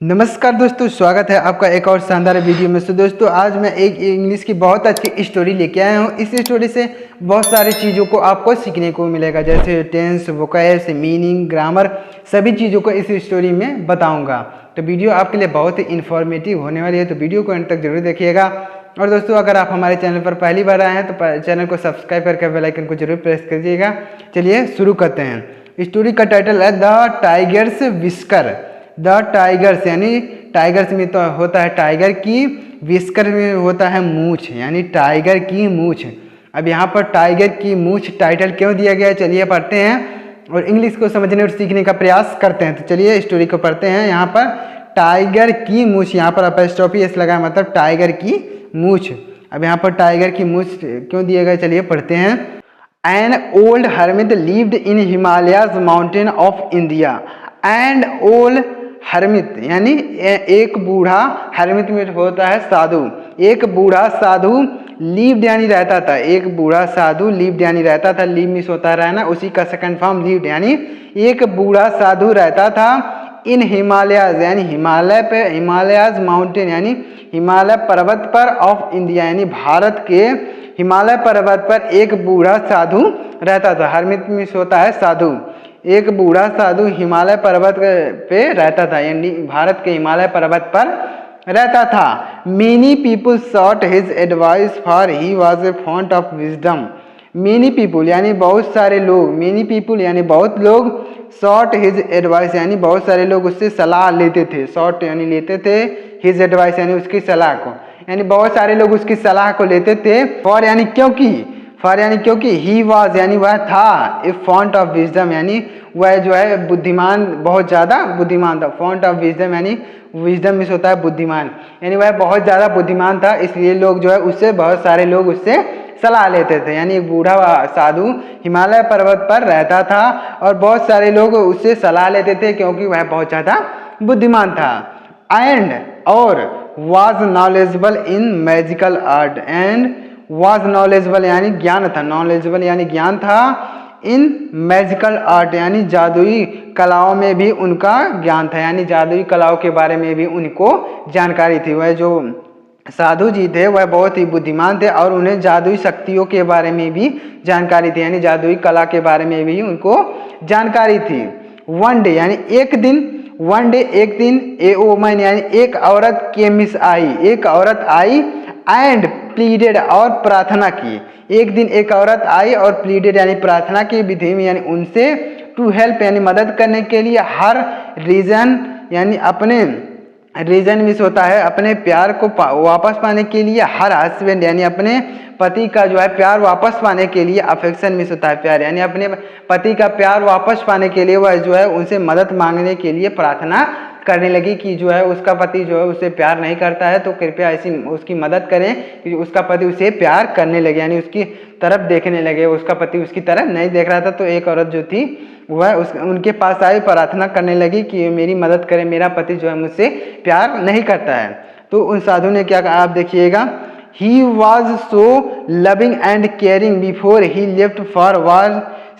नमस्कार दोस्तों, स्वागत है आपका एक और शानदार वीडियो में। तो दोस्तों आज मैं एक इंग्लिश की बहुत अच्छी स्टोरी लेके आया हूँ। इस स्टोरी से बहुत सारी चीज़ों को आपको सीखने को मिलेगा, जैसे टेंस, वोकैब्स, मीनिंग, ग्रामर, सभी चीज़ों को इस स्टोरी में बताऊँगा। तो वीडियो आपके लिए बहुत ही इन्फॉर्मेटिव होने वाली है, तो वीडियो को अंत तक जरूर देखिएगा। और दोस्तों अगर आप हमारे चैनल पर पहली बार आए हैं तो चैनल को सब्सक्राइब करके बेल आइकन को जरूर प्रेस करिएगा। चलिए शुरू करते हैं। स्टोरी का टाइटल है the tigers whisker. The tigers यानी टाइगर्स में तो होता है टाइगर की, विस्कर में होता है मूछ, यानी टाइगर की मूछ। अब यहाँ पर टाइगर की मूछ टाइटल क्यों दिया गया है, चलिए पढ़ते हैं और इंग्लिश को समझने और सीखने का प्रयास करते हैं। तो चलिए स्टोरी को पढ़ते हैं। यहाँ पर टाइगर की मूछ, यहाँ पर अपॉस्ट्रोफी एस लगा, मतलब टाइगर की मूछ। अब यहाँ पर टाइगर की मूछ क्यों दिया गया, चलिए पढ़ते हैं। An old hermit lived in Himalayas mountain of India. And old Harmeet यानी एक बूढ़ा, हरमित में होता है साधु। एक बूढ़ा साधु लीव्ड यानी रहता था, एक बूढ़ा साधु लीव्ड यानी रहता था, लीव मिस होता है रहना, उसी का सेकंड फॉर्म लीव्ड, यानी एक बूढ़ा साधु रहता था इन हिमालयाज यानी हिमालय पे, हिमालयाज माउंटेन यानी हिमालय पर्वत पर ऑफ इंडिया यानी भारत के हिमालय पर्वत पर एक बूढ़ा साधु रहता था। हरमित मिस होता है साधु। एक बूढ़ा साधु हिमालय पर्वत पे रहता था, यानी भारत के हिमालय पर्वत पर रहता था। Many people sought his advice for he was a font of wisdom. Many people यानी बहुत सारे लोग, मेनी पीपुल यानी बहुत लोग, सॉट हिज एडवाइस यानी बहुत सारे लोग उससे सलाह लेते थे। सॉट यानी लेते थे, हिज एडवाइस यानी उसकी सलाह को, यानी बहुत सारे लोग उसकी सलाह को लेते थे। फॉर यानी क्योंकि, फॉर यानी क्योंकि, ही वॉज यानी वह था, ए फॉन्ट ऑफ विजडम यानी वह जो है बुद्धिमान, बहुत ज़्यादा बुद्धिमान था। फॉन्ट ऑफ विजडम यानी विजडम मिस होता है बुद्धिमान, यानी वह बहुत ज़्यादा बुद्धिमान था, इसलिए लोग जो है उससे, बहुत सारे लोग उससे सलाह लेते थे। यानी एक बूढ़ा साधु हिमालय पर्वत पर रहता था और बहुत सारे लोग उससे सलाह लेते थे क्योंकि वह बहुत ज़्यादा बुद्धिमान था। एंड और was knowledgeable in magical art. And was knowledgeable यानी ज्ञान था, नॉलेजेबल यानी ज्ञान था, इन मैजिकल आर्ट यानी जादुई कलाओं में भी उनका ज्ञान था, यानी जादुई कलाओं के बारे में भी उनको जानकारी थी। वह जो साधु जी थे वह बहुत ही बुद्धिमान थे और उन्हें जादुई शक्तियों के बारे में भी जानकारी थी, यानी जादुई कला के बारे में भी उनको जानकारी थी। वन डे यानी एक दिन, वन डे एक दिन, ए वुमन यानी एक औरत, केमिस आई एक औरत आई, एंड प्लीडेड और प्रार्थना की। एक दिन एक औरत आई और प्लीडेड यानी प्रार्थना की, विधि में यानी उनसे, टू हेल्प यानी मदद करने के लिए, हर रीजन यानी अपने, रीजन मिस होता है अपने प्यार को वापस पाने के लिए, हर हस्बैंड यानी अपने पति का जो है प्यार वापस पाने के लिए, अफेक्शन मिस होता है प्यार, यानी अपने पति का प्यार वापस पाने के लिए वह जो है उनसे मदद मांगने के लिए प्रार्थना करने लगी कि जो है उसका पति जो है उससे प्यार नहीं करता है, तो कृपया ऐसी उसकी मदद करें कि उसका पति उसे प्यार करने लगे, यानी उसकी तरफ देखने लगे। उसका पति उसकी तरफ नहीं देख रहा था, तो एक औरत जो थी वह उनके पास आई, प्रार्थना करने लगी कि मेरी मदद करें, मेरा पति जो है मुझसे प्यार नहीं करता है। तो उन साधु ने क्या कहा, आप देखिएगा। He was so loving and caring before he left for war,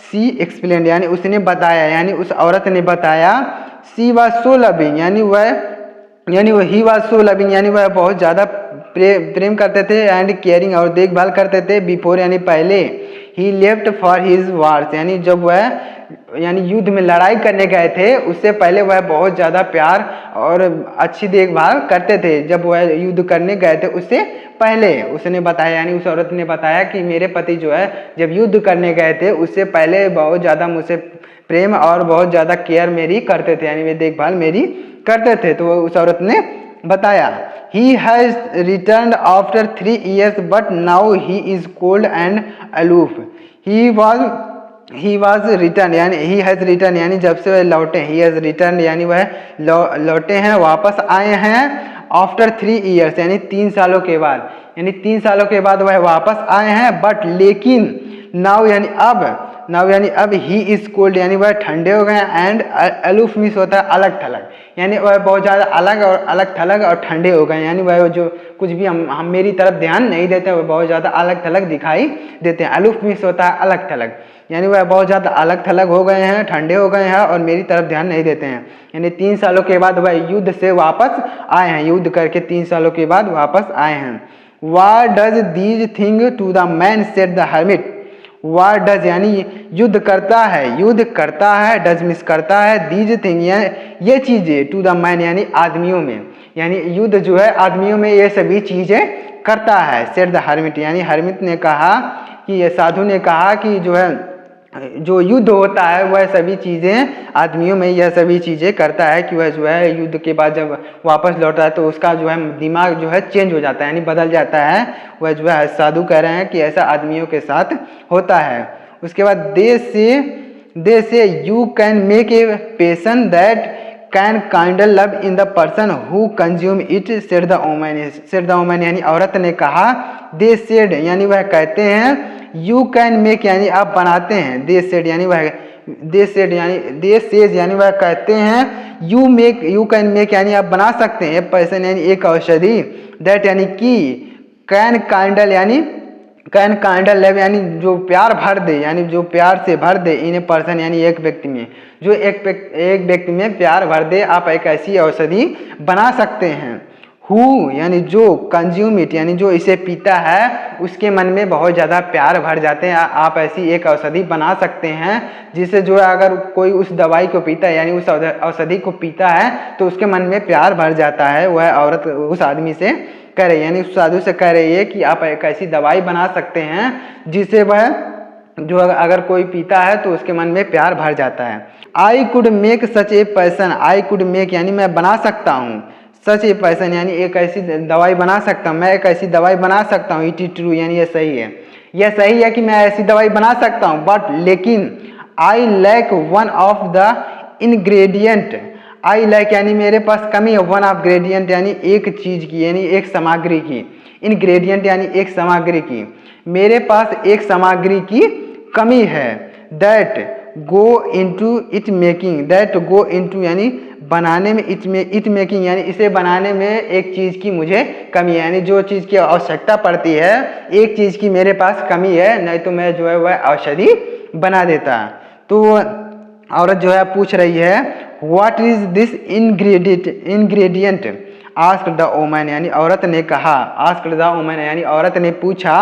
she explained यानी उसने बताया, यानी उस औरत ने बताया। She was so loving यानी वह he was so loving यानी वह बहुत ज़्यादा प्रेम करते थे, एंड केयरिंग और देखभाल करते थे, बिफोर यानी पहले, ही लेफ्ट फॉर हिज वार्स यानी जब वह यानी युद्ध में लड़ाई करने गए थे उससे पहले वह बहुत ज़्यादा प्यार और अच्छी देखभाल करते थे। जब वह युद्ध करने गए थे उससे पहले उसने बताया, यानी उस औरत ने बताया कि मेरे पति जो है जब युद्ध करने गए थे उससे पहले बहुत ज़्यादा मुझसे प्रेम और बहुत ज़्यादा केयर मेरी करते थे, यानी वे देखभाल मेरी करते थे। तो उस औरत ने बताया। He has returned after 3 years, but now he is cold and aloof. He was returned यानी he has returned यानी जब से वह लौटे, he has returned यानी वह लौटे हैं, वापस आए हैं, आफ्टर 3 years यानी 3 सालों के बाद, यानी 3 सालों के बाद वह वापस आए हैं, बट लेकिन नाउ यानी अब, नाउ यानी अब ही इज कोल्ड यानी वह ठंडे हो गए हैं। एंड अलूफ मीन्स होता है अलग थलग, यानी वह बहुत ज़्यादा अलग थलग और ठंडे हो गए, यानी वह जो कुछ भी हम मेरी तरफ ध्यान नहीं देते वह बहुत ज़्यादा अलग थलग दिखाई देते हैं। अलूफ मीन्स होता है अलग थलग, यानी वह बहुत ज़्यादा अलग थलग हो गए हैं, ठंडे हो गए हैं और मेरी तरफ ध्यान नहीं देते हैं। यानी 3 सालों के बाद वह युद्ध से वापस आए हैं, युद्ध करके 3 सालों के बाद वापस आए हैं। What does these thing to the man said the hermit। What does यानी युद्ध करता है, डज मिस करता है, these thing ये चीजें to the man यानी आदमियों में, यानी युद्ध जो है आदमियों में ये सभी चीजें करता है। said the hermit यानी हरमित ने कहा कि ये साधु ने कहा कि जो युद्ध होता है वह सभी चीज़ें आदमियों में यह सभी चीज़ें करता है कि वह जो है युद्ध के बाद जब वापस लौटा है तो उसका जो है दिमाग जो है चेंज हो जाता है, यानी बदल जाता है। वह जो है साधु कह रहे हैं कि ऐसा आदमियों के साथ होता है। उसके बाद they say you can make a potion that can kindle love in the person who consume it said the woman यानी औरत ने कहा। दे सेड यानी वह कहते हैं, यू कैन मेक यानी आप बनाते हैं, दे सेड यानी वह वह कहते हैं, यू कैन मेक यानी आप बना सकते हैं, पर्सन यानी एक औषधि, दैट यानी कि, कैन काइंडल लव यानी जो प्यार भर दे, यानी जो प्यार से भर दे, इन ए पर्सन यानी एक व्यक्ति में, जो एक व्यक्ति में प्यार भर दे, आप एक ऐसी औषधि बना सकते हैं। हु यानी जो, कंज्यूम इट यानी जो इसे पीता है उसके मन में बहुत ज़्यादा प्यार भर जाते हैं। आप ऐसी एक औषधि बना सकते हैं जिससे जो अगर कोई उस दवाई को पीता है यानी उस औषधि को पीता है तो उसके मन में प्यार भर जाता है। वह औरत उस आदमी से कह रही है, यानी उस साधु से कह रही है कि आप एक ऐसी दवाई बना सकते हैं जिससे वह जो अगर कोई पीता है तो उसके मन में प्यार भर जाता है। I could make such a person, I could make यानी मैं बना सकता हूँ, सच ए पर्सन यानी एक ऐसी दवाई बना सकता हूँ, मैं एक ऐसी दवाई बना सकता हूँ। इट इज ट्रू यानी ये सही है, यह सही है कि मैं ऐसी दवाई बना सकता हूँ, बट लेकिन I lack one of the ingredient, I lack यानी मेरे पास कमी है, वन ऑफ ग्रेडियंट यानी एक चीज़ की, यानी एक सामग्री की, इनग्रेडिएंट यानी एक सामग्री की, मेरे पास एक सामग्री की कमी है। That go into it making, that go into यानी बनाने में, इट मेकिंग यानी इसे बनाने में एक चीज़ की मुझे कमी है, यानी जो चीज़ की आवश्यकता पड़ती है एक चीज़ की मेरे पास कमी है, नहीं तो मैं जो है वह औषधि बना देता। तो औरत जो है पूछ रही है, what is this ingredient, asked the woman यानी औरत ने कहा, आस्क्ड द वुमन यानी औरत ने पूछा,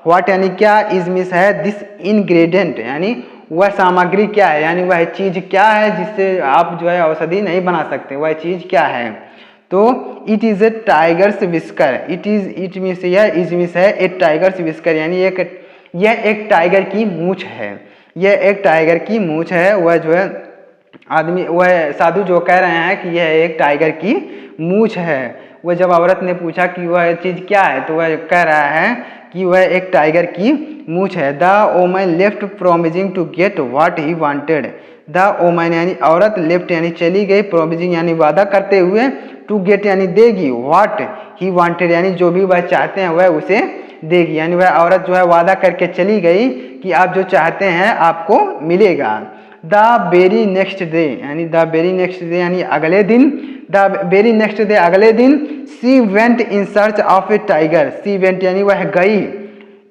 व्हाट यानी क्या, इज मिस है, दिस इंग्रेडिएंट यानी वह सामग्री क्या है, यानी वह चीज़ क्या है जिससे आप जो है औषधि नहीं बना सकते, वह चीज़ क्या है। तो it is a tigers whisker, it means यह इज मीन्स है ए टाइगर्स विस्कर यानी यह एक टाइगर की मूंछ है, यह एक टाइगर की मूंछ है। वह जो है आदमी, वह साधु जो कह रहे हैं कि यह एक टाइगर की मूंछ है। वह जब औरत ने पूछा कि वह चीज़ क्या है तो वह कह रहा है कि वह एक टाइगर की मूंछ है। The woman left promising to get what he wanted, the woman यानी औरत लेफ्ट यानी चली गई, प्रोमिजिंग यानी वादा करते हुए, टू गेट यानी देगी, व्हाट ही वांटेड यानी जो भी वह चाहते हैं वह उसे देगी, यानी वह औरत जो है वादा करके चली गई कि आप जो चाहते हैं आपको मिलेगा। द वेरी नेक्स्ट डे यानी द वेरी नेक्स्ट डे यानी अगले दिन, द वेरी नेक्स्ट डे अगले दिन, she went in search of a tiger, she went यानी वह गई,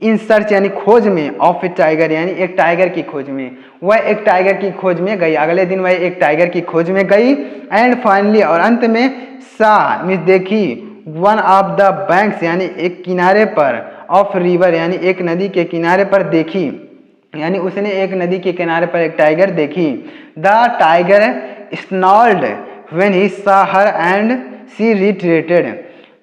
इन सर्च यानी खोज में, ऑफ ए टाइगर यानी एक टाइगर की खोज में, वह एक टाइगर की खोज में गई, अगले दिन वह एक टाइगर की खोज में गई। एंड फाइनली और अंत में, सा मीन्स देखी, वन ऑफ द बैंक्स यानी एक किनारे पर, ऑफ रिवर यानी एक नदी के किनारे पर देखी, यानी उसने एक नदी के किनारे पर एक टाइगर देखी। The tiger snarled when he saw her and she retreated,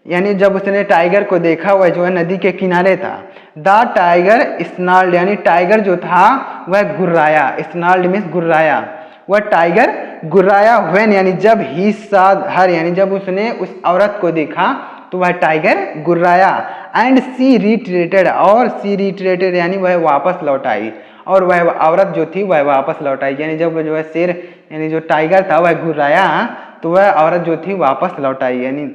यानी जब उसने टाइगर को देखा वह जो है नदी के किनारे था। द टाइगर स्नॉल्ड यानी टाइगर जो था वह गुर्राया, स्नॉल्ड मीन्स गुर्राया, वह टाइगर गुर्राया। व्हेन यानी जब, ही सॉ हर यानी जब उसने उस औरत को देखा तो वह टाइगर गुर्राया। एंड सी रिट्रीटेड, और सी रिट्रीटेड यानी वह वापस लौट आई, और वह औरत जो थी वह वापस लौट आई, यानी जब जो है शेर यानी जो टाइगर था वह गुर्राया तो वह औरत जो थी वापस लौट आई, यानी